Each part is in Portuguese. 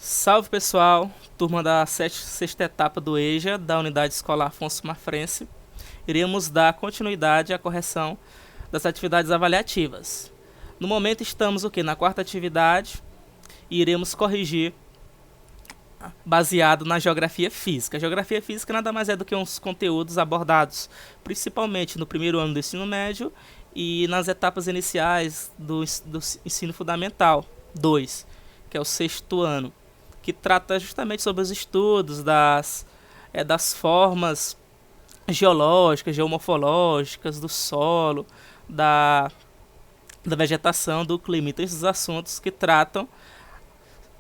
Salve pessoal, turma da sexta etapa do EJA, da Unidade Escolar Afonso Mafrense. Iremos dar continuidade à correção das atividades avaliativas. No momento estamos na quarta atividade e iremos corrigir baseado na geografia física. A geografia física nada mais é do que uns conteúdos abordados principalmente no primeiro ano do ensino médio e nas etapas iniciais do ensino fundamental 2, que é o sexto ano, que trata justamente sobre os estudos das formas geológicas, geomorfológicas, do solo, da vegetação, do clima. Então esses assuntos que tratam,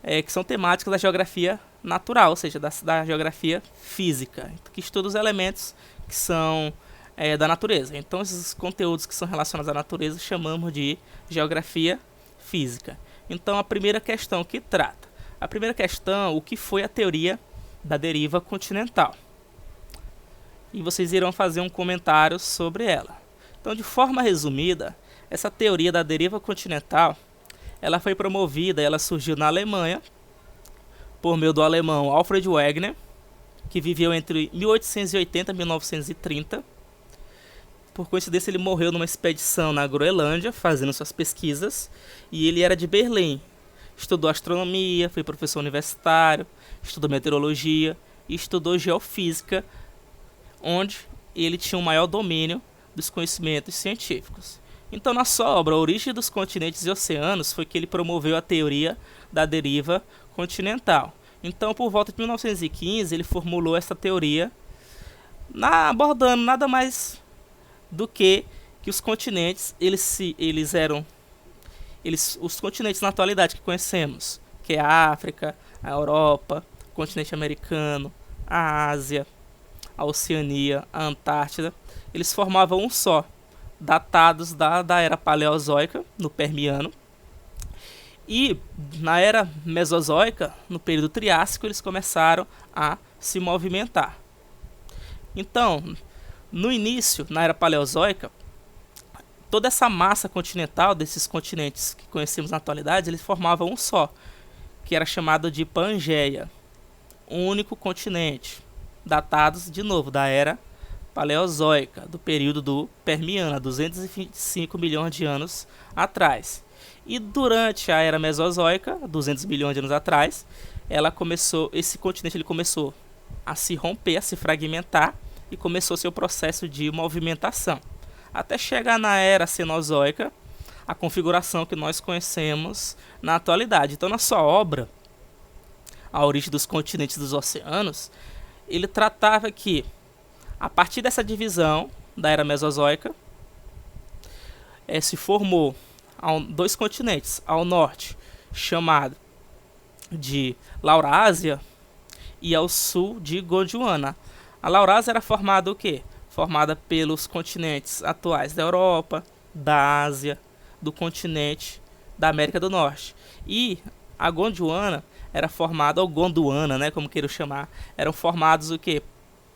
que são temáticas da geografia natural, ou seja, da geografia física, que estuda os elementos que são da natureza. Então esses conteúdos que são relacionados à natureza chamamos de geografia física. Então a primeira questão que trata. A primeira questão, o que foi a teoria da deriva continental? E vocês irão fazer um comentário sobre ela. Então, de forma resumida, essa teoria da deriva continental, ela foi promovida, ela surgiu na Alemanha, por meio do alemão Alfred Wegener, que viveu entre 1880 e 1930. Por coincidência, ele morreu numa expedição na Groenlândia, fazendo suas pesquisas, e ele era de Berlim. Estudou astronomia, foi professor universitário, estudou meteorologia e estudou geofísica, onde ele tinha um maior domínio dos conhecimentos científicos. Então, na sua obra A Origem dos Continentes e Oceanos, foi que ele promoveu a teoria da deriva continental. Então, por volta de 1915, ele formulou essa teoria, abordando nada mais do que os continentes, os continentes na atualidade que conhecemos, que é a África, a Europa, o continente americano, a Ásia, a Oceania, a Antártida, eles formavam um só, datados da era paleozoica, no Permiano, e na era mesozoica, no período Triássico, eles começaram a se movimentar. Então, no início, na era paleozoica, toda essa massa continental desses continentes que conhecemos na atualidade, eles formavam um só, que era chamado de Pangeia, um único continente, datados de novo da era paleozoica, do período do Permiano, 225 milhões de anos atrás. E durante a era mesozoica, 200 milhões de anos atrás, esse continente começou a se romper, a se fragmentar e começou seu processo de movimentação, até chegar na era cenozoica, a configuração que nós conhecemos na atualidade. Então, na sua obra, A Origem dos Continentes e dos Oceanos, ele tratava que, a partir dessa divisão da era mesozoica, se formou dois continentes, ao norte, chamado de Laurásia, e ao sul de Gondwana. A Laurásia era formada o quê? Formada pelos continentes atuais da Europa, da Ásia, do continente da América do Norte. E a Gondwana era formada, ou Gondwana, né, como queiram chamar, eram formados o quê?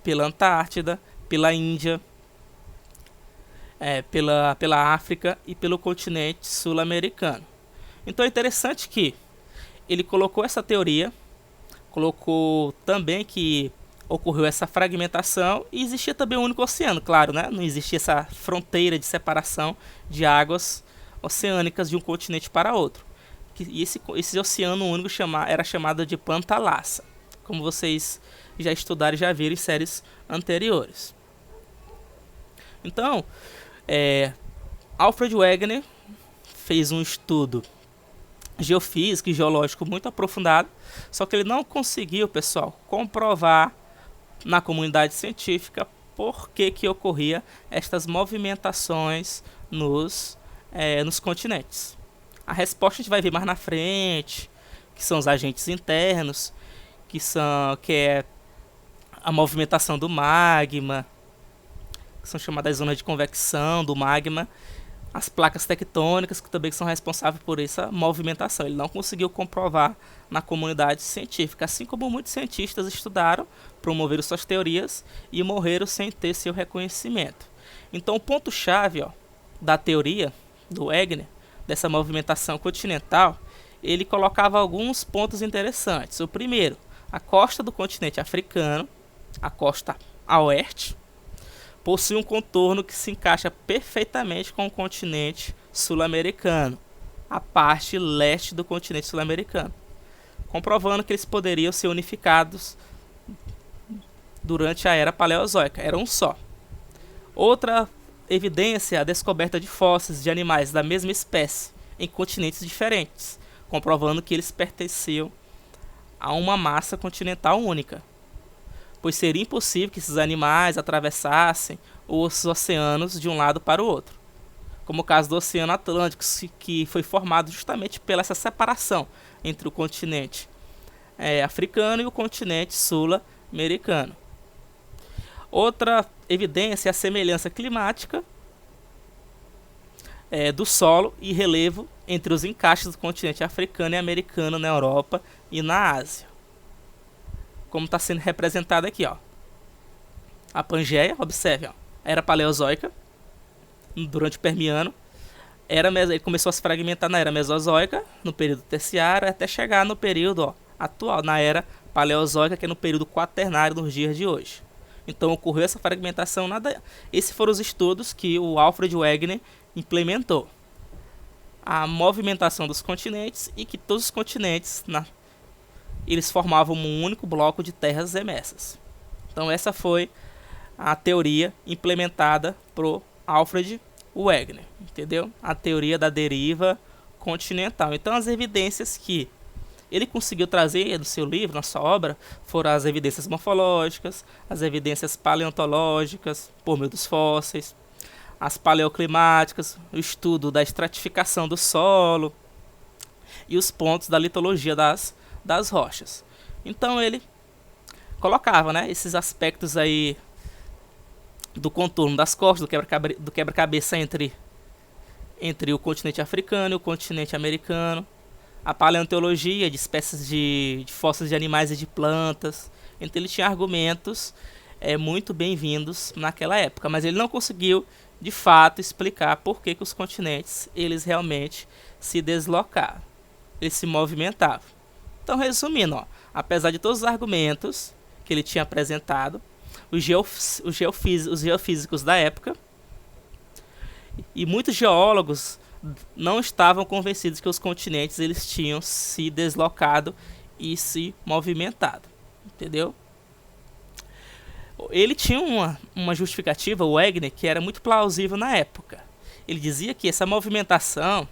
Pela Antártida, pela Índia, pela África e pelo continente sul-americano. Então é interessante que ele colocou essa teoria, colocou também que ocorreu essa fragmentação e existia também um único oceano, claro, né? Não existia essa fronteira de separação de águas oceânicas de um continente para outro. E esse oceano único era chamado de Pantalassa, como vocês já estudaram e já viram em séries anteriores. Então, Alfred Wegener fez um estudo geofísico e geológico muito aprofundado, só que ele não conseguiu, pessoal, comprovar na comunidade científica por que ocorria estas movimentações nos continentes. A resposta a gente vai ver mais na frente, que são os agentes internos, que é a movimentação do magma, que são chamadas zonas de convecção do magma, as placas tectônicas, que também são responsáveis por essa movimentação. Ele não conseguiu comprovar na comunidade científica, assim como muitos cientistas estudaram, promoveram suas teorias e morreram sem ter seu reconhecimento. Então o ponto-chave da teoria do Wegener, dessa movimentação continental, ele colocava alguns pontos interessantes. O primeiro, a costa do continente africano, a costa a oeste, possui um contorno que se encaixa perfeitamente com o continente sul-americano, a parte leste do continente sul-americano, comprovando que eles poderiam ser unificados durante a era paleozoica, era um só. Outra evidência é a descoberta de fósseis de animais da mesma espécie em continentes diferentes, comprovando que eles pertenciam a uma massa continental única, pois seria impossível que esses animais atravessassem os oceanos de um lado para o outro, como o caso do Oceano Atlântico, que foi formado justamente pela essa separação entre o continente africano e o continente sul-americano. Outra evidência é a semelhança climática do solo e relevo entre os encaixes do continente africano e americano na Europa e na Ásia, como está sendo representado aqui, ó. A Pangeia, observe, ó, era paleozoica durante o Permiano, ele começou a se fragmentar na era mesozoica, no período terciário, até chegar no período atual, na era paleozoica, que é no período quaternário nos dias de hoje. Então ocorreu essa fragmentação. Esses foram os estudos que o Alfred Wegener implementou. A movimentação dos continentes e que todos os continentes eles formavam um único bloco de terras emersas. Então essa foi a teoria implementada por Alfred Wegener, entendeu? A teoria da deriva continental. Então as evidências que ele conseguiu trazer no seu livro, na sua obra, foram as evidências morfológicas, as evidências paleontológicas, por meio dos fósseis, as paleoclimáticas, o estudo da estratificação do solo e os pontos da litologia das rochas. Então ele colocava, né, esses aspectos aí do contorno das costas, do quebra-cabeça entre o continente africano e o continente americano, a paleontologia de espécies de fósseis de animais e de plantas. Então ele tinha argumentos muito bem-vindos naquela época, mas ele não conseguiu de fato explicar por que os continentes eles realmente se deslocavam, eles se movimentavam. Então, resumindo, ó, apesar de todos os argumentos que ele tinha apresentado, os geofísicos da época e muitos geólogos não estavam convencidos que os continentes eles tinham se deslocado e se movimentado, entendeu? Ele tinha uma justificativa, o Wegener, que era muito plausível na época. Ele dizia que essa movimentação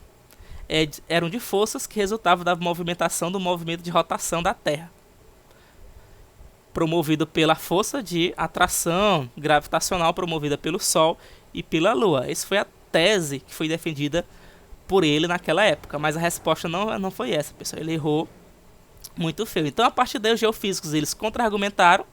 eram de forças que resultavam da movimentação do movimento de rotação da Terra, promovido pela força de atração gravitacional promovida pelo Sol e pela Lua. Essa foi a tese que foi defendida por ele naquela época, mas a resposta não foi essa, pessoal. Ele errou muito feio. Então, a partir daí, os geofísicos eles contra-argumentaram,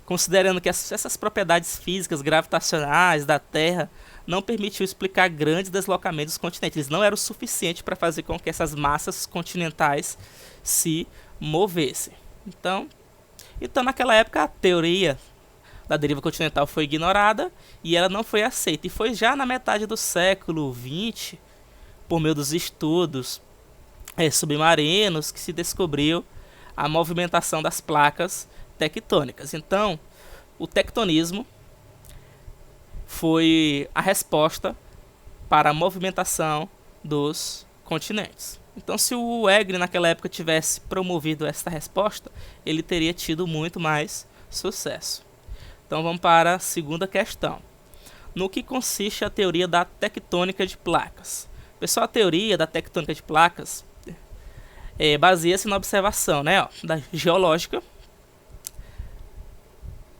considerando que essas propriedades físicas gravitacionais da Terra não permitiam explicar grandes deslocamentos dos continentes. Eles não eram suficientes para fazer com que essas massas continentais se movessem. Então, naquela época, a teoria da deriva continental foi ignorada e ela não foi aceita. E foi já na metade do século XX, por meio dos estudos submarinos, que se descobriu a movimentação das placas tectônicas. Então, o tectonismo foi a resposta para a movimentação dos continentes. Então, se o Wegener naquela época tivesse promovido esta resposta, ele teria tido muito mais sucesso. Então, vamos para a segunda questão. No que consiste a teoria da tectônica de placas? Pessoal, a teoria da tectônica de placas baseia-se na observação, né, da geológica,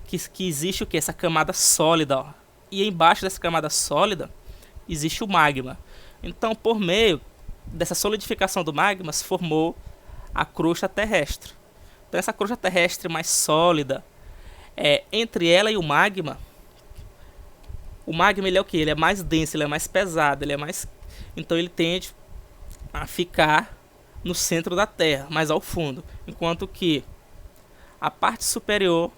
que existe o que? Essa camada sólida, ó, e embaixo dessa camada sólida existe o magma. Então, por meio dessa solidificação do magma, se formou a crosta terrestre. Então, essa crosta terrestre mais sólida, entre ela e o magma ele é o que? Ele é mais denso, ele é mais pesado, então ele tende a ficar no centro da Terra, mais ao fundo, enquanto que a parte superior,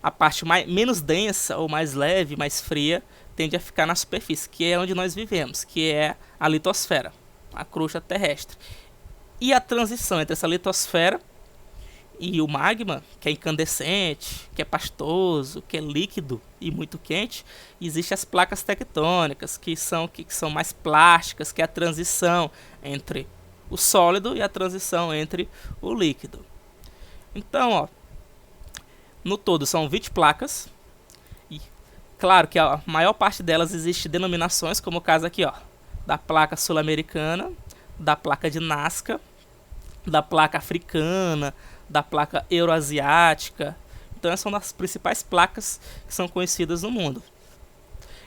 a parte menos densa ou mais leve, mais fria, tende a ficar na superfície, que é onde nós vivemos, que é a litosfera, a crosta terrestre. E a transição entre essa litosfera e o magma, que é incandescente, que é pastoso, que é líquido e muito quente, existem as placas tectônicas, que são mais plásticas, que é a transição entre o sólido e a transição entre o líquido. Então, ó, no todo são 20 placas. E claro que a maior parte delas existe denominações, como o caso aqui, ó, da placa sul-americana, da placa de Nazca, da placa africana, da placa euroasiática. Então essas são as principais placas que são conhecidas no mundo.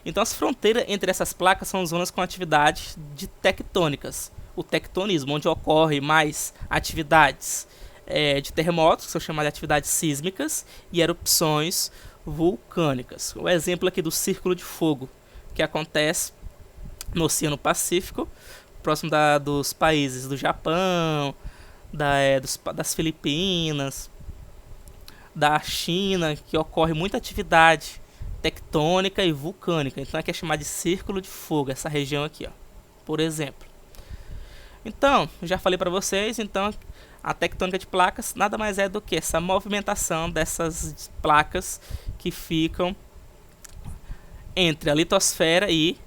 Então as fronteiras entre essas placas são zonas com atividades de tectônicas, o tectonismo, onde ocorre mais atividades de terremotos, que são chamadas de atividades sísmicas, e erupções vulcânicas. O exemplo aqui do Círculo de Fogo, que acontece no Oceano Pacífico, próximo dos países do Japão, das Filipinas, da China, que ocorre muita atividade tectônica e vulcânica. Então aqui é chamado de Círculo de Fogo, essa região aqui, ó, por exemplo. Então, já falei para vocês, então a tectônica de placas nada mais é do que essa movimentação dessas placas que ficam entre a litosfera e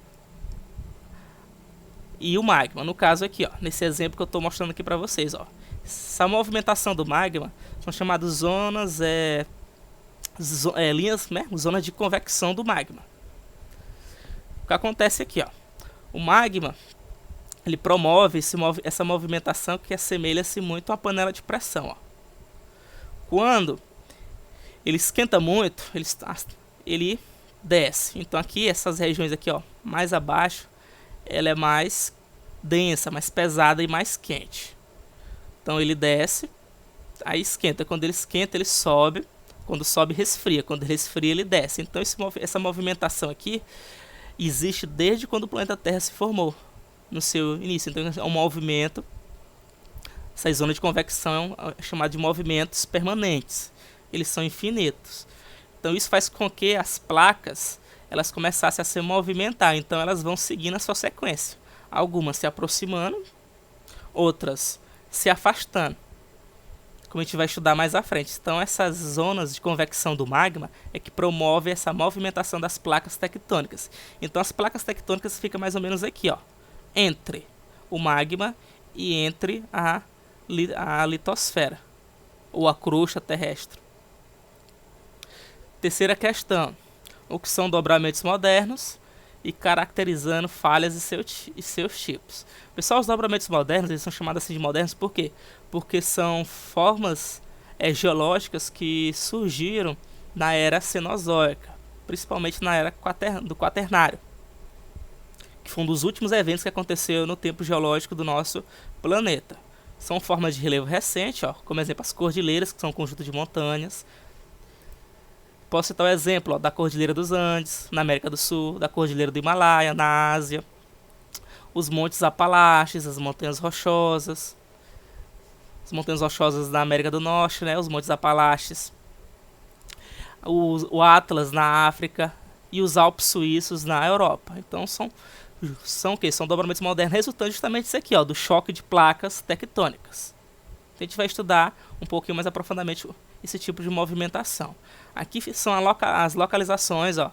o magma. No caso aqui, ó, nesse exemplo que eu estou mostrando aqui para vocês, ó, essa movimentação do magma são chamadas zonas, linhas, né, zonas de convecção do magma. O que acontece aqui, ó, o magma ele promove essa movimentação que assemelha-se muito a uma panela de pressão, ó. Quando ele esquenta muito, ele desce. Então aqui essas regiões aqui, ó, mais abaixo, ela é mais densa, mais pesada e mais quente. Então ele desce, aí esquenta. Quando ele esquenta, ele sobe. Quando sobe, resfria. Quando resfria, ele desce. Então essa movimentação aqui existe desde quando o planeta Terra se formou, no seu início. Então é um movimento. Essa zona de convecção é chamada de movimentos permanentes. Eles são infinitos. Então isso faz com que as placas elas começassem a se movimentar. Então elas vão seguindo a sua sequência. Algumas se aproximando, outras se afastando, como a gente vai estudar mais à frente. Então essas zonas de convecção do magma é que promove essa movimentação das placas tectônicas. Então as placas tectônicas ficam mais ou menos aqui, ó, entre o magma e entre a litosfera, ou a crosta terrestre. Terceira questão: o que são dobramentos modernos e caracterizando falhas e seus tipos. Pessoal, os dobramentos modernos, eles são chamados assim de modernos por quê? Porque são formas geológicas que surgiram na era Cenozoica, principalmente na era do Quaternário, que foi um dos últimos eventos que aconteceu no tempo geológico do nosso planeta. São formas de relevo recente, ó, como exemplo as cordilheiras, que são um conjunto de montanhas. Posso citar o exemplo, ó, da Cordilheira dos Andes, na América do Sul, da Cordilheira do Himalaia, na Ásia, os Montes Apalaches, as Montanhas Rochosas, na América do Norte, né, os Montes Apalaches, o Atlas na África e os Alpes Suíços na Europa. Então são o quê? São dobramentos modernos resultantes justamente disso aqui, ó, do choque de placas tectônicas. A gente vai estudar um pouquinho mais aprofundadamente esse tipo de movimentação. Aqui são as localizações, ó,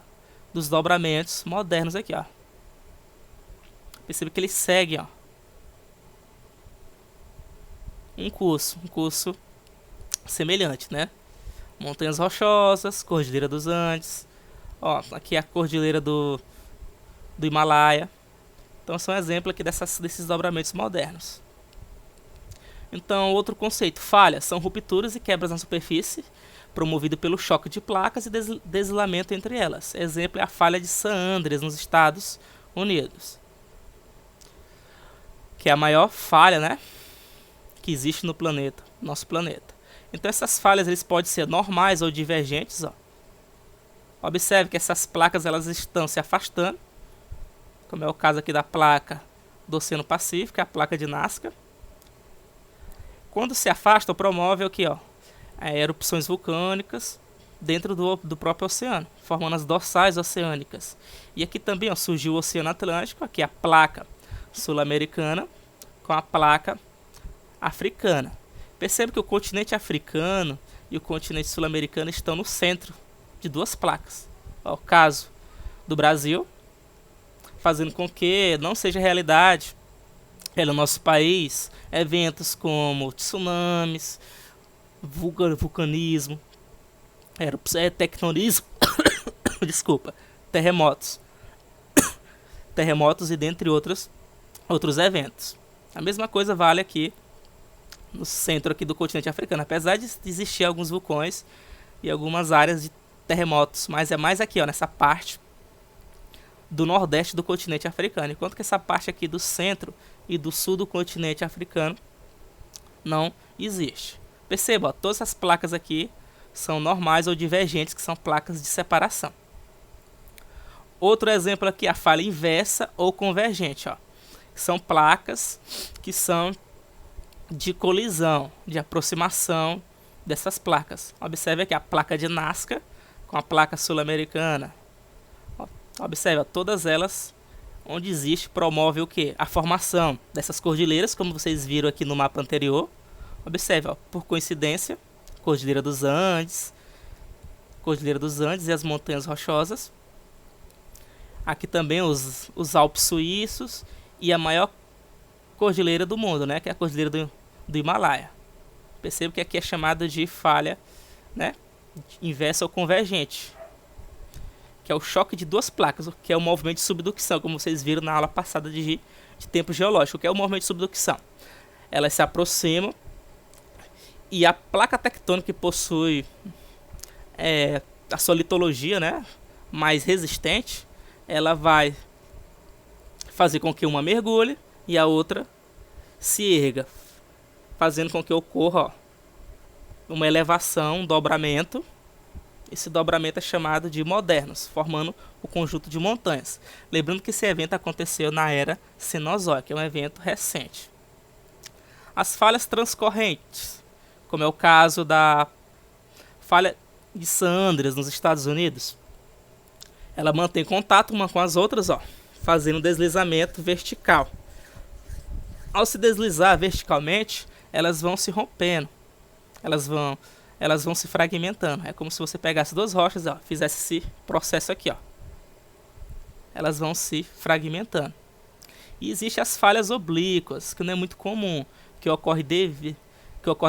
dos dobramentos modernos aqui, ó. Percebe que eles seguem, ó, um curso semelhante, né? Montanhas Rochosas, Cordilheira dos Andes, ó, aqui é a Cordilheira do Himalaia. Então são exemplos aqui desses dobramentos modernos. Então, outro conceito: falhas são rupturas e quebras na superfície promovido pelo choque de placas e deslizamento entre elas. Exemplo é a falha de San Andreas, nos Estados Unidos, que é a maior falha, né, que existe no planeta, nosso planeta. Então essas falhas eles podem ser normais ou divergentes, ó. Observe que essas placas elas estão se afastando, como é o caso aqui da placa do Oceano Pacífico, a placa de Nazca. Quando se afastam, promove o que, ó, erupções vulcânicas dentro do próprio oceano, formando as dorsais oceânicas. E aqui também, ó, surgiu o Oceano Atlântico, aqui a placa sul-americana com a placa africana. Percebe que o continente africano e o continente sul-americano estão no centro de duas placas. O caso do Brasil, fazendo com que não seja realidade no nosso país eventos como tsunamis, vulcanismo, tectonismo, desculpa, terremotos e dentre outros eventos. A mesma coisa vale aqui no centro aqui do continente africano, apesar de existir alguns vulcões e algumas áreas de terremotos, mas é mais aqui, nessa parte do nordeste do continente africano, enquanto que essa parte aqui do centro e do sul do continente africano não existe. Perceba, todas as placas aqui são normais ou divergentes, que são placas de separação. Outro exemplo aqui, a falha inversa ou convergente. São placas que são de colisão, de aproximação dessas placas. Observe aqui a placa de Nazca com a placa sul-americana. Observe, todas elas, onde existe, promove o que? A formação dessas cordilheiras, como vocês viram aqui no mapa anterior. Observe, por coincidência, Cordilheira dos Andes e as Montanhas Rochosas. Aqui também os Alpes Suíços e a maior cordilheira do mundo, que é a Cordilheira do Himalaia. Perceba que aqui é chamada de falha, inversa ou convergente, que é o choque de duas placas, que é o movimento de subducção, como vocês viram na aula passada de tempo geológico, que é o movimento de subducção. Elas se aproximam e a placa tectônica que possui a sua litologia, mais resistente, ela vai fazer com que uma mergulhe e a outra se erga, fazendo com que ocorra uma elevação, um dobramento. Esse dobramento é chamado de modernos, formando o conjunto de montanhas. Lembrando que esse evento aconteceu na era Cenozoica, que é um evento recente. As falhas transcorrentes, como é o caso da falha de San Andreas nos Estados Unidos, ela mantém contato uma com as outras, fazendo um deslizamento vertical. Ao se deslizar verticalmente, elas vão se rompendo, elas vão se fragmentando. É como se você pegasse duas rochas, fizesse esse processo aqui, elas vão se fragmentando. E existem as falhas oblíquas, que não é muito comum, que ocorre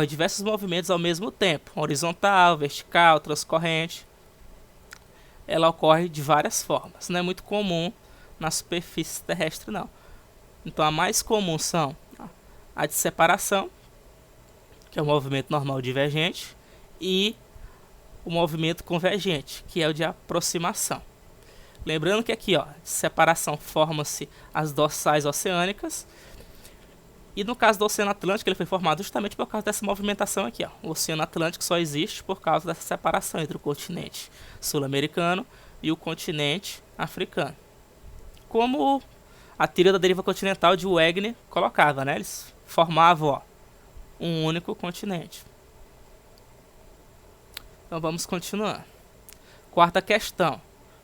diversos movimentos ao mesmo tempo, horizontal, vertical, transcorrente. Ela ocorre de várias formas, não é muito comum na superfície terrestre, não. Então a mais comum são a de separação, que é o movimento normal divergente, e o movimento convergente, que é o de aproximação. Lembrando que aqui, de separação, formam-se as dorsais oceânicas, e no caso do Oceano Atlântico, ele foi formado justamente por causa dessa movimentação aqui. O Oceano Atlântico só existe por causa dessa separação entre o continente sul-americano e o continente africano. Como a teoria da deriva continental de Wegener colocava, eles formavam um único continente. Então vamos continuar. Quarta questão.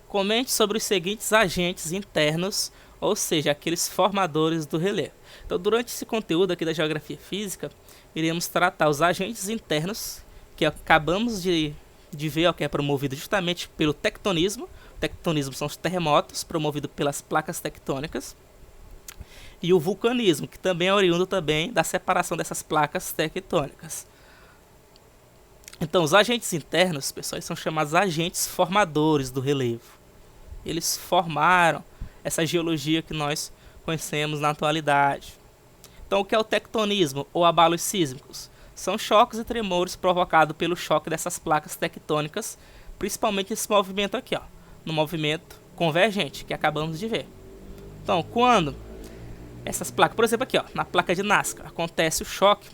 Comente sobre os seguintes agentes internos, ou seja, aqueles formadores do relevo. Então, durante esse conteúdo aqui da Geografia Física, iremos tratar os agentes internos, que acabamos de ver, que é promovido justamente pelo tectonismo. O tectonismo são os terremotos, promovidos pelas placas tectônicas. E o vulcanismo, que também é oriundo da separação dessas placas tectônicas. Então, os agentes internos, pessoal, são chamados agentes formadores do relevo. Eles formaram essa geologia que nós conhecemos na atualidade. Então, o que é o tectonismo ou abalos sísmicos? São choques e tremores provocados pelo choque dessas placas tectônicas, principalmente esse movimento aqui, no movimento convergente, que acabamos de ver. Então, quando essas placas, por exemplo aqui, na placa de Nazca, acontece o choque,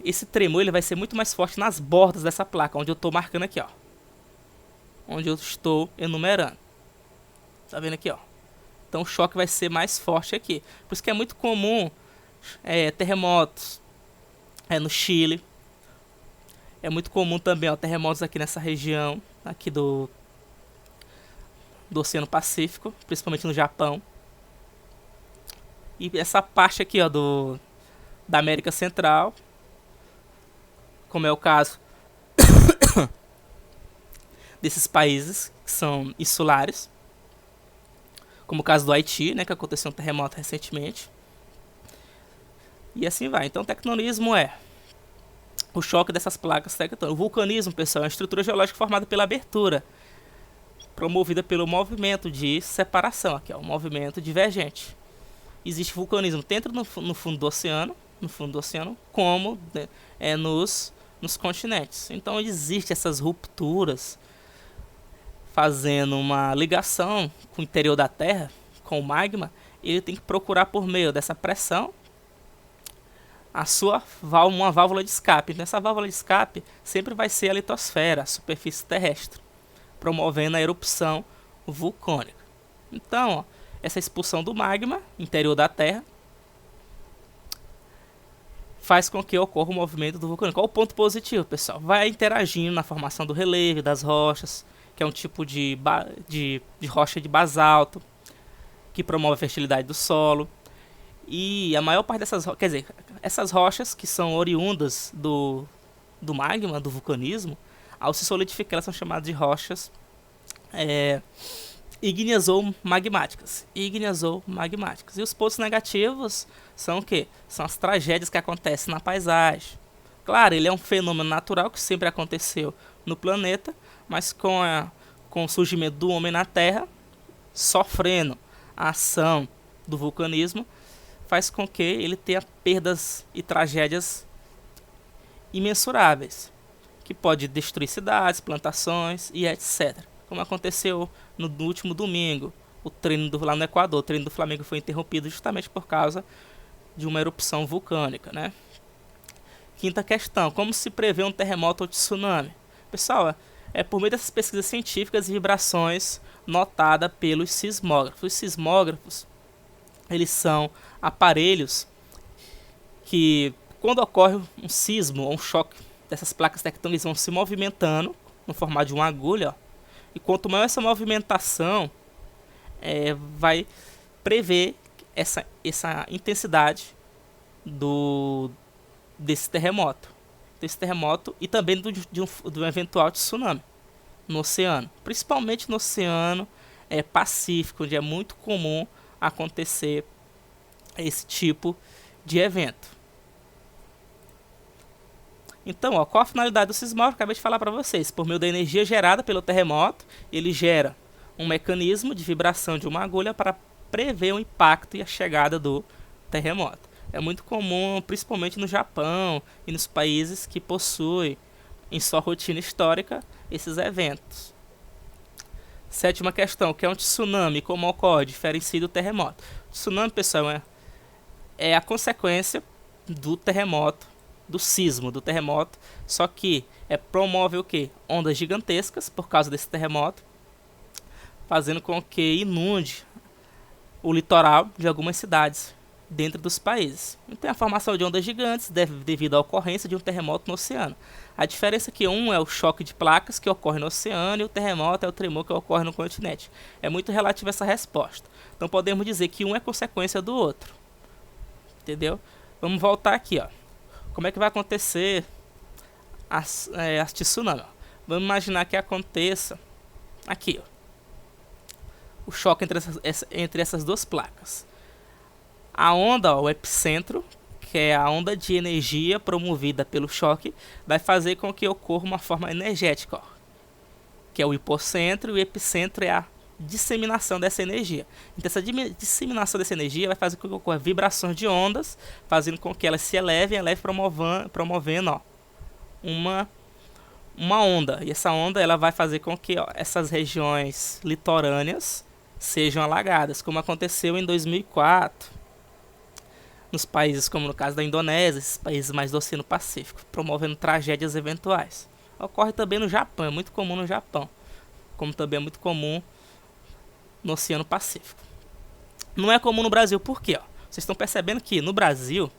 esse tremor ele vai ser muito mais forte nas bordas dessa placa, onde eu estou marcando aqui, onde eu estou enumerando. Tá vendo aqui, Então o choque vai ser mais forte aqui. Por isso que é muito comum terremotos no Chile. É muito comum também terremotos aqui nessa região aqui do Oceano Pacífico, principalmente no Japão. E essa parte aqui do da América Central, como é o caso desses países que são insulares, como o caso do Haiti, né, que aconteceu um terremoto recentemente. E assim vai. Então, o tectonismo é o choque dessas placas tectônicas. O vulcanismo, pessoal, é uma estrutura geológica formada pela abertura, promovida pelo movimento de separação, aqui, ó, o movimento divergente. Existe vulcanismo tanto no fundo do oceano, como, né, nos continentes. Então, existem essas rupturas, fazendo uma ligação com o interior da Terra, com o magma. Ele tem que procurar, por meio dessa pressão, uma válvula de escape. Então, essa válvula de escape sempre vai ser a litosfera, a superfície terrestre, promovendo a erupção vulcânica. Então, ó, essa expulsão do magma interior da Terra faz com que ocorra o movimento do vulcão. Qual o ponto positivo, pessoal? Vai interagindo na formação do relevo, das rochas, que é um tipo de rocha de basalto, que promove a fertilidade do solo. E a maior parte dessas, quer dizer, essas rochas que são oriundas do magma, do vulcanismo, ao se solidificar, elas são chamadas de rochas ígneas ou magmáticas. E os pontos negativos são o quê? São as tragédias que acontecem na paisagem. Claro, ele é um fenômeno natural que sempre aconteceu no planeta, mas com o surgimento do homem na Terra, sofrendo a ação do vulcanismo, faz com que ele tenha perdas e tragédias imensuráveis, que pode destruir cidades, plantações e etc. Como aconteceu no último domingo, lá no Equador, o treino do Flamengo foi interrompido justamente por causa de uma erupção vulcânica, né? Quinta questão: como se prevê um terremoto ou tsunami? Pessoal, é por meio dessas pesquisas científicas e vibrações notadas pelos sismógrafos. Os sismógrafos, eles são aparelhos que, quando ocorre um sismo ou um choque dessas placas tectônicas, vão se movimentando no formato de uma agulha, ó. E quanto maior essa movimentação, vai prever essa intensidade desse terremoto. E também do eventual tsunami no oceano. Principalmente no oceano Pacífico, onde é muito comum acontecer esse tipo de evento. Então, ó, qual a finalidade do sismógrafo? Acabei de falar para vocês. Por meio da energia gerada pelo terremoto, ele gera um mecanismo de vibração de uma agulha para prever o impacto e a chegada do terremoto. É muito comum, principalmente no Japão e nos países que possuem em sua rotina histórica esses eventos. Sétima questão: o que é um tsunami? Como ocorre? Diferencia do terremoto. O tsunami, pessoal, é a consequência do terremoto, do sismo do terremoto, só que promove o quê? Ondas gigantescas por causa desse terremoto, fazendo com que inunde o litoral de algumas cidades dentro dos países. Então, a formação de ondas gigantes devido à ocorrência de um terremoto no oceano. A diferença é que um é o choque de placas que ocorre no oceano e o terremoto é o tremor que ocorre no continente. É muito relativo essa resposta. Então, podemos dizer que um é consequência do outro. Entendeu? Vamos voltar aqui, ó. Como é que vai acontecer as tsunami? Vamos imaginar que aconteça aqui, ó, o choque entre essas duas placas. A onda, ó, o epicentro, que é a onda de energia promovida pelo choque, vai fazer com que ocorra uma forma energética, ó, que é o hipocentro, e o epicentro é a disseminação dessa energia. Então, essa disseminação dessa energia vai fazer com que ocorra vibrações de ondas, fazendo com que elas se elevem, promovendo, ó, uma onda. E essa onda ela vai fazer com que, ó, essas regiões litorâneas sejam alagadas, como aconteceu em 2004 nos países como no caso da Indonésia, esses países mais do Oceano Pacífico, promovendo tragédias eventuais. Ocorre também no Japão, é muito comum no Japão, como também é muito comum no Oceano Pacífico. Não é comum no Brasil, por quê? Ó? Vocês estão percebendo que no Brasil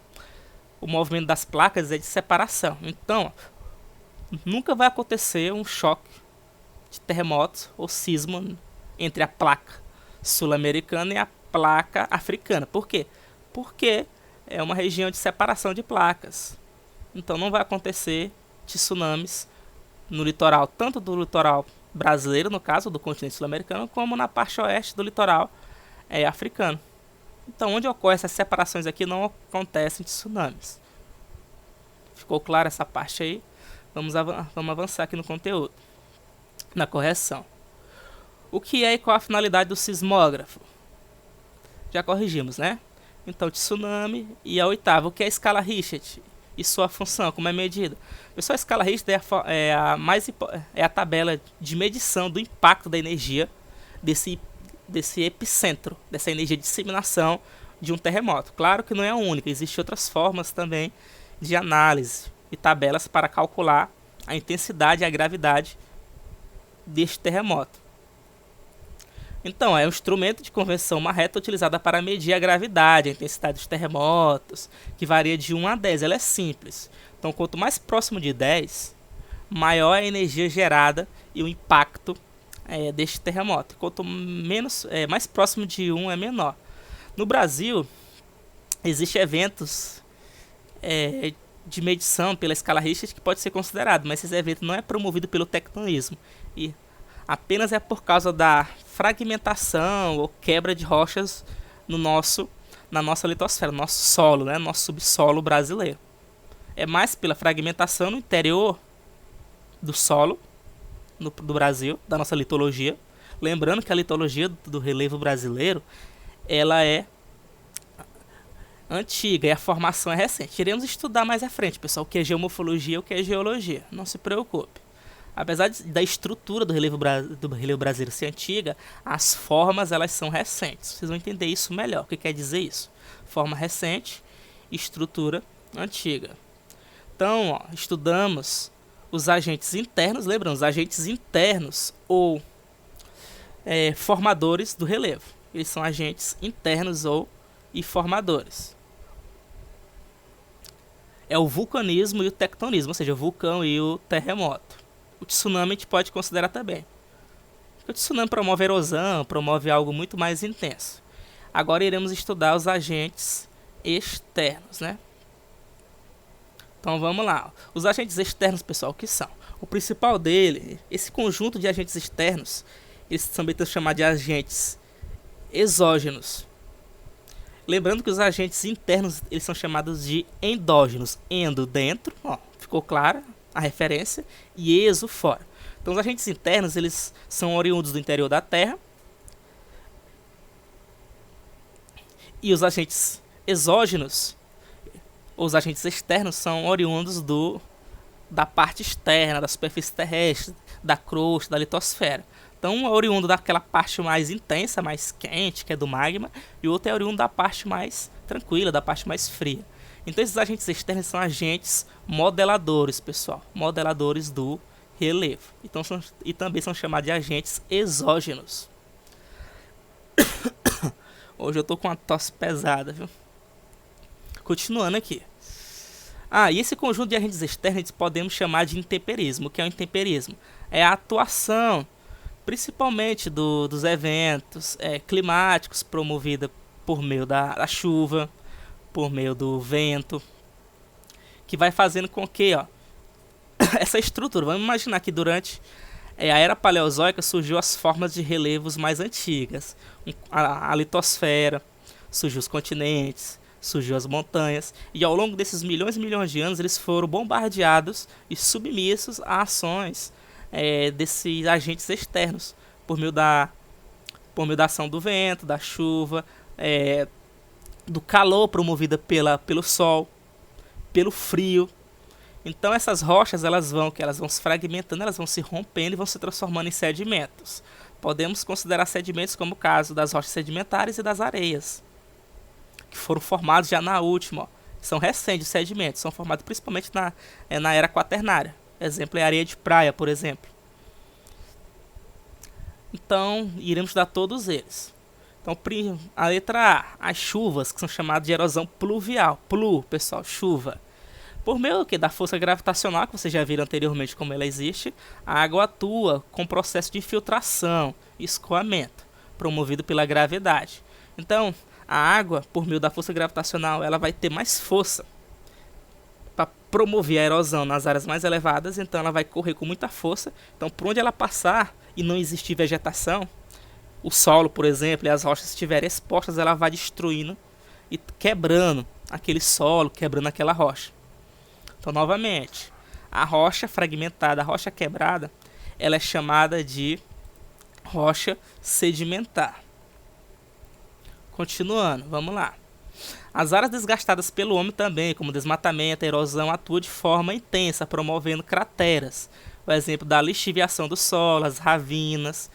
o movimento das placas é de separação. Então, ó, nunca vai acontecer um choque de terremoto ou sismo entre a placa sul-americana e a placa africana. Por quê? Porque é uma região de separação de placas. Então não vai acontecer tsunamis no litoral, tanto do litoral brasileiro, no caso do continente sul-americano, como na parte oeste do litoral africano. Então, onde ocorrem essas separações aqui, não acontecem tsunamis. Ficou claro essa parte aí? Vamos avançar aqui no conteúdo, na correção. O que é e qual a finalidade do sismógrafo? Já corrigimos, né? Então, tsunami. E a oitava, o que é a escala Richter e sua função, como é medida? Pessoal, a escala Richter é a tabela de medição do impacto da energia desse epicentro, dessa energia de disseminação de um terremoto. Claro que não é a única, existem outras formas também de análise e tabelas para calcular a intensidade e a gravidade deste terremoto. Então, é um instrumento de conversão marreta utilizada para medir a gravidade, a intensidade dos terremotos, que varia de 1 a 10. Ela é simples. Então, quanto mais próximo de 10, maior é a energia gerada e o impacto deste terremoto. Quanto mais próximo de 1 é menor. No Brasil, existem eventos de medição pela escala Richter que pode ser considerado, mas esse evento não é promovido pelo tectonismo e apenas é por causa da fragmentação ou quebra de rochas na nossa litosfera, no nosso solo, né, nosso subsolo brasileiro. É mais pela fragmentação no interior do solo do Brasil, da nossa litologia. Lembrando que a litologia do relevo brasileiro, ela é antiga e a formação é recente. Iremos estudar mais à frente, pessoal, o que é geomorfologia e o que é geologia. Não se preocupe. Apesar da estrutura do relevo brasileiro ser antiga, as formas elas são recentes. Vocês vão entender isso melhor. O que quer dizer isso? Forma recente, estrutura antiga. Então, estudamos os agentes internos, lembrando, os agentes internos ou formadores do relevo. Eles são agentes internos e formadores. É o vulcanismo e o tectonismo, ou seja, o vulcão e o terremoto. O tsunami a gente pode considerar também. Porque o tsunami promove erosão, promove algo muito mais intenso. Agora iremos estudar os agentes externos, né? Então vamos lá. Os agentes externos, pessoal, o que são? O principal dele, esse conjunto de agentes externos, eles também estão chamados de agentes exógenos. Lembrando que os agentes internos, eles são chamados de endógenos. Endo, dentro, ó, ficou clara a referência, e exo, fora. Então os agentes internos, eles são oriundos do interior da Terra. E os agentes exógenos, os agentes externos, são oriundos da parte externa, da superfície terrestre, da crosta, da litosfera. Então um é oriundo daquela parte mais intensa, mais quente, que é do magma, e o outro é oriundo da parte mais tranquila, da parte mais fria. Então esses agentes externos são agentes modeladores, pessoal, modeladores do relevo. Então, e também são chamados de agentes exógenos. Hoje eu tô com uma tosse pesada, viu? Continuando aqui. E esse conjunto de agentes externos podemos chamar de intemperismo. O que é o intemperismo? É a atuação, principalmente dos eventos climáticos promovida por meio da chuva, por meio do vento, que vai fazendo com que essa estrutura, vamos imaginar que durante a era paleozoica surgiu as formas de relevos mais antigas, a litosfera, surgiu os continentes, surgiu as montanhas, e ao longo desses milhões e milhões de anos eles foram bombardeados e submissos a ações desses agentes externos, por meio da ação do vento, da chuva, do calor promovida pelo sol, pelo frio. Então essas rochas elas vão se fragmentando, elas vão se rompendo e vão se transformando em sedimentos. Podemos considerar sedimentos como o caso das rochas sedimentares e das areias, que foram formados já na última. São recentes sedimentos, são formados principalmente na era quaternária. Exemplo é a areia de praia, por exemplo. Então iremos estudar todos eles. Então, a letra A, as chuvas, que são chamadas de erosão pluvial. Pessoal, chuva. Por meio da força gravitacional, que vocês já viram anteriormente como ela existe, a água atua com o processo de infiltração e escoamento, promovido pela gravidade. Então, A água, por meio da força gravitacional, ela vai ter mais força para promover a erosão nas áreas mais elevadas, então ela vai correr com muita força. Então, por onde ela passar e não existir vegetação, o solo, por exemplo, e as rochas estiverem expostas, ela vai destruindo e quebrando aquele solo, quebrando aquela rocha. Então, novamente, a rocha fragmentada, a rocha quebrada, ela é chamada de rocha sedimentar. Continuando, vamos lá. As áreas desgastadas pelo homem também, como desmatamento, erosão, atuam de forma intensa, promovendo crateras. O exemplo da lixiviação do solo, as ravinas.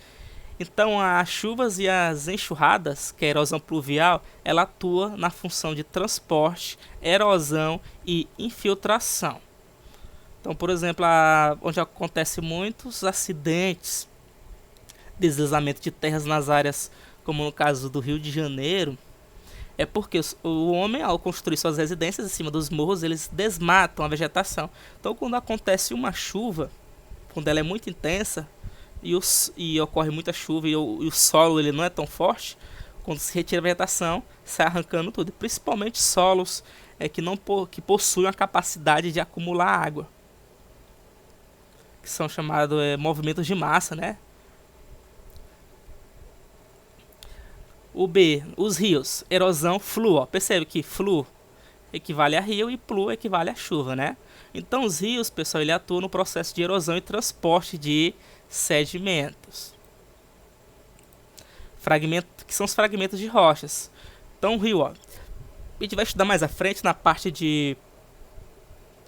Então, as chuvas e as enxurradas, que é a erosão pluvial, ela atua na função de transporte, erosão e infiltração. Então, por exemplo, onde acontece muitos acidentes, deslizamento de terras nas áreas, como no caso do Rio de Janeiro, é porque o homem, ao construir suas residências em cima dos morros, eles desmatam a vegetação. Então, quando acontece uma chuva, quando ela é muito intensa e ocorre muita chuva e o solo ele não é tão forte, quando se retira a vegetação, sai arrancando tudo. Principalmente solos que possuem a capacidade de acumular água, que são chamados movimentos de massa, né? O B, os rios, erosão, fluo. Ó. Percebe que fluo equivale a rio e plu equivale a chuva, né? Então os rios, pessoal, ele atua no processo de erosão e transporte de sedimentos. Que são os fragmentos de rochas. Então o rio, ó, a gente vai estudar mais à frente na parte de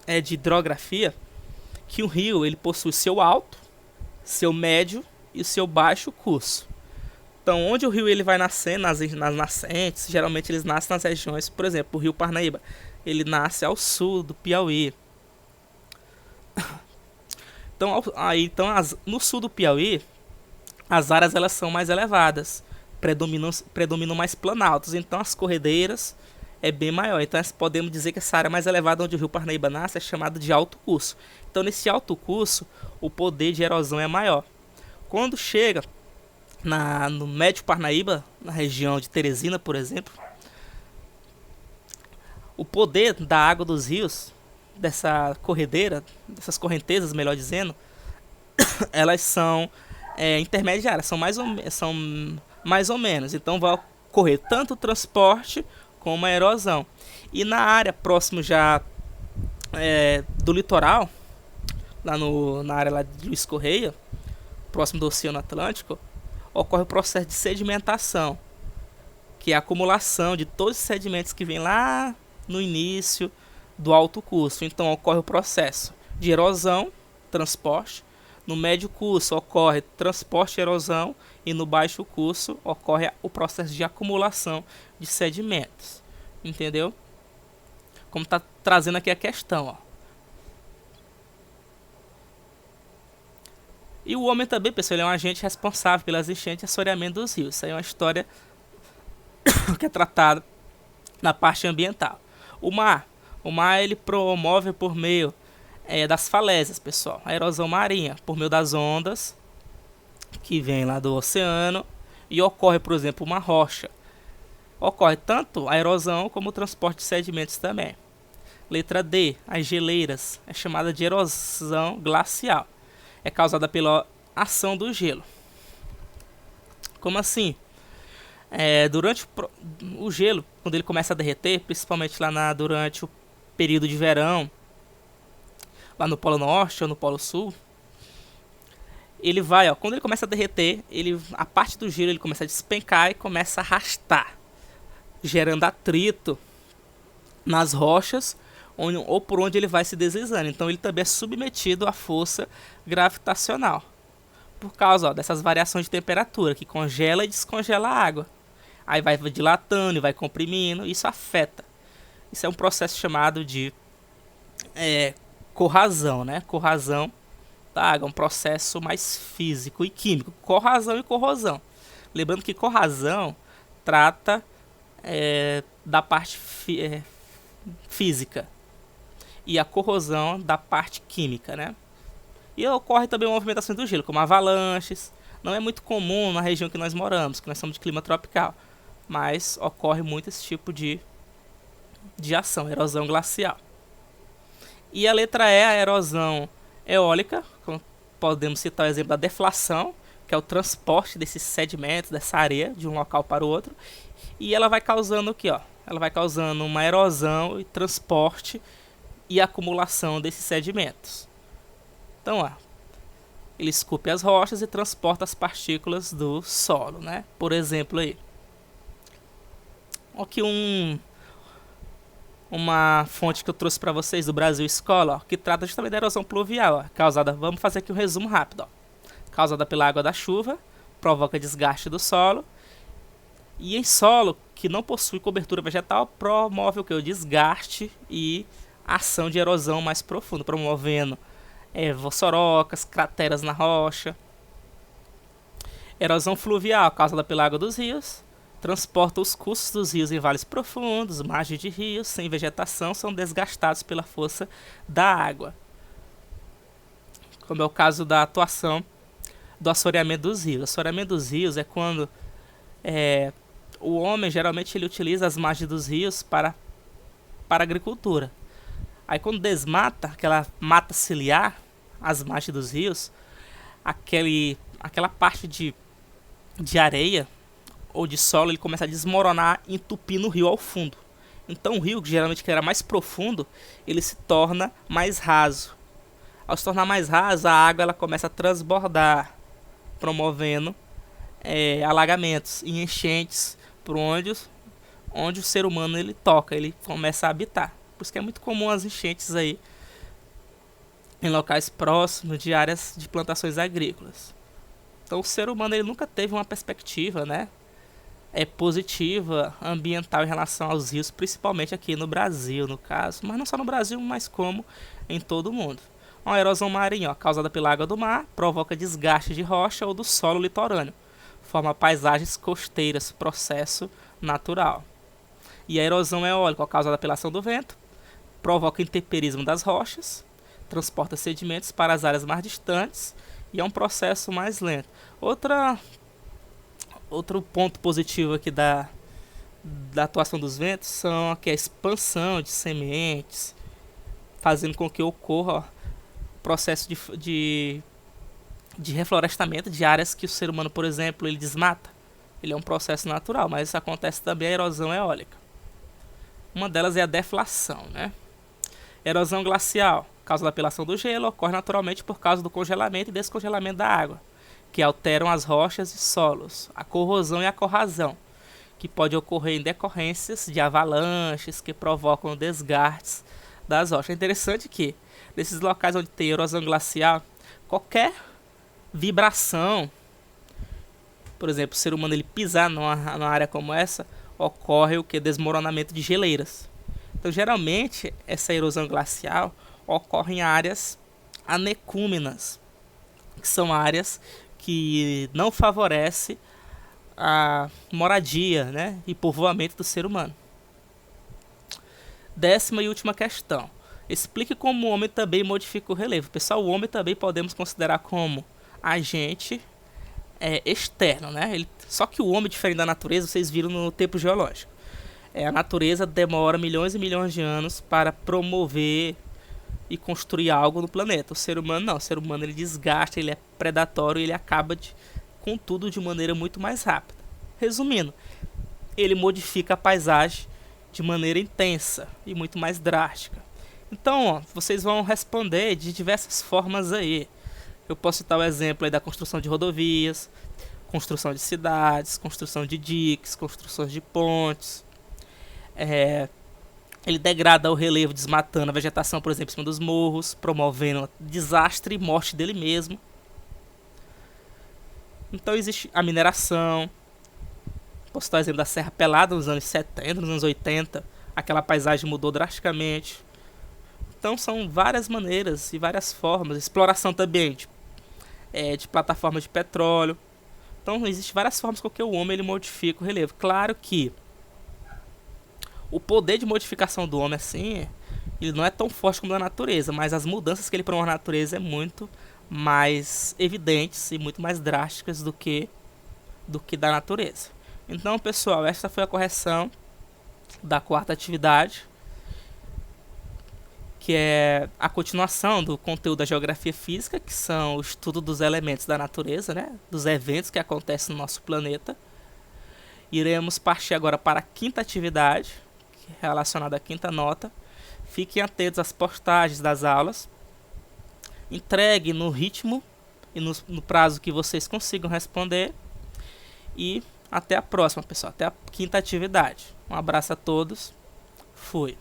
hidrografia, que o rio ele possui seu alto, seu médio e o seu baixo curso. Então, onde o rio ele vai nascer, nas nascentes, geralmente eles nascem nas regiões, por exemplo, o rio Parnaíba, ele nasce ao sul do Piauí. Então, no sul do Piauí, as áreas elas são mais elevadas, predominam mais planaltos, então as corredeiras é bem maior. Então, podemos dizer que essa área mais elevada onde o rio Parnaíba nasce é chamada de alto curso. Então, nesse alto curso, o poder de erosão é maior. Quando chega no Médio Parnaíba, na região de Teresina, por exemplo, o poder da água dos rios, dessa corredeira, dessas correntezas, melhor dizendo, elas são intermediárias, são mais ou menos. Então vai ocorrer tanto o transporte como a erosão. E na área próximo já do litoral, na área lá de Luiz Correia, próximo do Oceano Atlântico, ocorre o processo de sedimentação, que é a acumulação de todos os sedimentos que vem lá no início do alto curso. Então ocorre o processo de erosão, transporte. No médio curso ocorre transporte e erosão, e no baixo curso ocorre o processo de acumulação de sedimentos. Entendeu? Como está trazendo aqui a questão, ó. E o homem também, pessoal, ele é um agente responsável pelas enchentes e assoreamento dos rios. Isso aí é uma história que é tratada na parte ambiental. O mar ele promove por meio das falésias, pessoal, a erosão marinha, por meio das ondas que vem lá do oceano e ocorre, por exemplo, uma rocha. Ocorre tanto a erosão como o transporte de sedimentos também. Letra D, as geleiras, é chamada de erosão glacial. É causada pela ação do gelo. Como assim? Durante o gelo, quando ele começa a derreter, principalmente lá durante o período de verão, lá no Polo Norte ou no Polo Sul, ele vai, quando ele começa a derreter, a parte do gelo ele começa a despencar e começa a arrastar, gerando atrito nas rochas ou por onde ele vai se deslizando. Então ele também é submetido à força gravitacional por causa dessas variações de temperatura que congela e descongela a água. Aí vai dilatando e vai comprimindo, isso afeta. Isso é um processo chamado de corrosão, né? Corrosão da água, um processo mais físico e químico. Corrosão e corrosão. Lembrando que corrosão trata da parte física e a corrosão da parte química, né? E ocorre também movimentações do gelo, como avalanches. Não é muito comum na região que nós moramos, que nós somos de clima tropical. mas ocorre muito esse tipo de ação, erosão glacial. E a letra E, a erosão eólica, como podemos citar o exemplo da deflação, que é o transporte desses sedimentos, dessa areia, de um local para o outro. E ela vai causando o que? Ela vai causando uma erosão e transporte e acumulação desses sedimentos. Então, ele esculpe as rochas e transporta as partículas do solo, né? Por exemplo, aí. Aqui uma fonte que eu trouxe para vocês do Brasil Escola, que trata justamente da erosão pluvial, causada, vamos fazer aqui um resumo rápido, causada pela água da chuva, provoca desgaste do solo, e em solo que não possui cobertura vegetal, promove o que? O desgaste e ação de erosão mais profunda, promovendo vossorocas, crateras na rocha. Erosão fluvial, causada pela água dos rios, transporta os cursos dos rios em vales profundos, margens de rios sem vegetação são desgastados pela força da água, como é o caso da atuação do assoreamento dos rios. O assoreamento dos rios é quando o homem geralmente ele utiliza as margens dos rios para a agricultura. Aí quando desmata, aquela mata ciliar, as margens dos rios, aquela parte de areia ou de solo, ele começa a desmoronar, entupindo o rio ao fundo. Então o rio, que geralmente era mais profundo, ele se torna mais raso. Ao se tornar mais raso, a água ela começa a transbordar, promovendo alagamentos e enchentes por onde o ser humano ele toca, ele começa a habitar. Por isso que é muito comum as enchentes aí em locais próximos de áreas de plantações agrícolas. Então o ser humano ele nunca teve uma perspectiva, né, positiva, ambiental em relação aos rios, principalmente aqui no Brasil, no caso, mas não só no Brasil, mas como em todo o mundo. Uma erosão marinha, causada pela água do mar, provoca desgaste de rocha ou do solo litorâneo, forma paisagens costeiras, processo natural. E a erosão eólica, causada pela ação do vento, provoca intemperismo das rochas, transporta sedimentos para as áreas mais distantes e é um processo mais lento. Outro ponto positivo aqui da atuação dos ventos são aqui a expansão de sementes, fazendo com que ocorra processo de reflorestamento de áreas que o ser humano, por exemplo, ele desmata. Ele é um processo natural, mas isso acontece também a erosão eólica. Uma delas é a deflação, né? Erosão glacial, causada pela ação do gelo, ocorre naturalmente por causa do congelamento e descongelamento da água, que alteram as rochas e solos. A corrosão e a corrasão, que pode ocorrer em decorrências de avalanches que provocam desgastes das rochas. É interessante que, nesses locais onde tem erosão glacial, qualquer vibração, por exemplo, o ser humano ele pisar numa área como essa, ocorre o que? Desmoronamento de geleiras. Então, geralmente, essa erosão glacial ocorre em áreas anecúmenas, que são áreas que não favorecem a moradia, né, e povoamento do ser humano. 10ª e última questão. Explique como o homem também modifica o relevo. Pessoal, o homem também podemos considerar como agente externo, né? Só que o homem, diferente da natureza, vocês viram no tempo geológico. A natureza demora milhões e milhões de anos para promover e construir algo no planeta. O ser humano não. O ser humano ele desgasta, ele é predatório e ele acaba com tudo de maneira muito mais rápida. Resumindo, ele modifica a paisagem de maneira intensa e muito mais drástica. Então, vocês vão responder de diversas formas aí. Eu posso citar o exemplo aí da construção de rodovias, construção de cidades, construção de diques, construções de pontes. Ele degrada o relevo desmatando a vegetação, por exemplo, em cima dos morros, promovendo desastre e morte dele mesmo. Então existe a mineração. Posso citar o exemplo da Serra Pelada nos anos 70, nos anos 80. Aquela paisagem mudou drasticamente. Então são várias maneiras e várias formas. Exploração também de plataformas de petróleo. Então existem várias formas com que o homem ele modifica o relevo. Claro que o poder de modificação do homem assim, ele não é tão forte como da natureza, mas as mudanças que ele promove na natureza é muito mais evidentes e muito mais drásticas do que da natureza. Então, pessoal, esta foi a correção da quarta atividade, que é a continuação do conteúdo da geografia física, que são o estudo dos elementos da natureza, né, dos eventos que acontecem no nosso planeta. Iremos partir agora para a quinta atividade, relacionada à quinta nota. Fiquem atentos às postagens das aulas. Entregue no ritmo e no prazo que vocês consigam responder. E até a próxima, pessoal. Até a quinta atividade. Um abraço a todos. Fui.